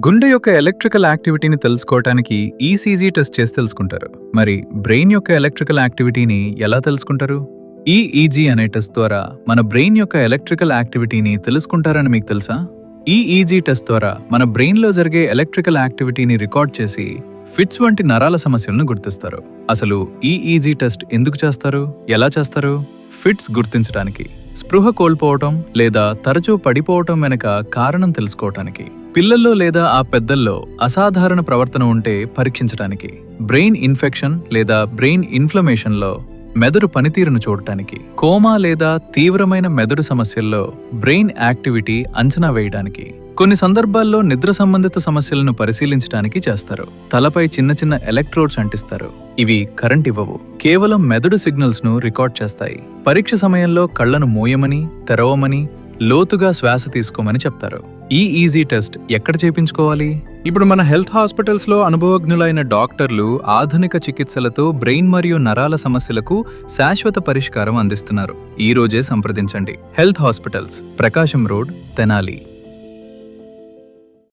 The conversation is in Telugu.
గుండె యొక్క ఎలక్ట్రికల్ యాక్టివిటీని తెలుసుకోవటానికి ఈసీజీ టెస్ట్ చేసి తెలుసుకుంటారు. మరి బ్రెయిన్ యొక్క ఎలక్ట్రికల్ యాక్టివిటీని ఎలా తెలుసుకుంటారు? ఈఈజీ అనే టెస్ట్ ద్వారా మన బ్రెయిన్ యొక్క ఎలక్ట్రికల్ యాక్టివిటీని తెలుసుకుంటారని మీకు తెలుసా? ఈఈజీ టెస్ట్ ద్వారా మన బ్రెయిన్లో జరిగే ఎలక్ట్రికల్ యాక్టివిటీని రికార్డ్ చేసి ఫిట్స్ వంటి నరాల సమస్యలను గుర్తిస్తారు. అసలు ఈఈజీ టెస్ట్ ఎందుకు చేస్తారు, ఎలా చేస్తారు? ఫిట్స్ గుర్తించడానికి, స్పృహ కోల్పోవటం లేదా తరచూ పడిపోవటం వెనుక కారణం తెలుసుకోవటానికి, పిల్లల్లో లేదా ఆ పెద్దల్లో అసాధారణ ప్రవర్తన ఉంటే పరీక్షించడానికి, బ్రెయిన్ ఇన్ఫెక్షన్ లేదా బ్రెయిన్ ఇన్ఫ్లమేషన్లో మెదడు పనితీరును చూడటానికి, కోమా లేదా తీవ్రమైన మెదడు సమస్యల్లో బ్రెయిన్ యాక్టివిటీ అంచనా వేయడానికి, కొన్ని సందర్భాల్లో నిద్ర సంబంధిత సమస్యలను పరిశీలించడానికి చేస్తారు. తలపై చిన్న చిన్న ఎలక్ట్రోడ్స్ అంటిస్తారు. ఇవి కరెంట్ ఇవ్వవు, కేవలం మెదడు సిగ్నల్స్ ను రికార్డ్ చేస్తాయి. పరీక్ష సమయంలో కళ్లను మూయమని, తెరవమని, లోతుగా శ్వాస తీసుకోమని చెప్తారు. ఈఈజీ టెస్ట్ ఎక్కడ చేయించుకోవాలి? ఇప్పుడు మన హెల్త్ హాస్పిటల్స్ లో అనుభవజ్ఞులైన డాక్టర్లు ఆధునిక చికిత్సలతో బ్రెయిన్ మరియు నరాల సమస్యలకు శాశ్వత పరిష్కారం అందిస్తున్నారు. ఈ రోజే సంప్రదించండి. హెల్త్ హాస్పిటల్స్, ప్రకాశం రోడ్, తెనాలి.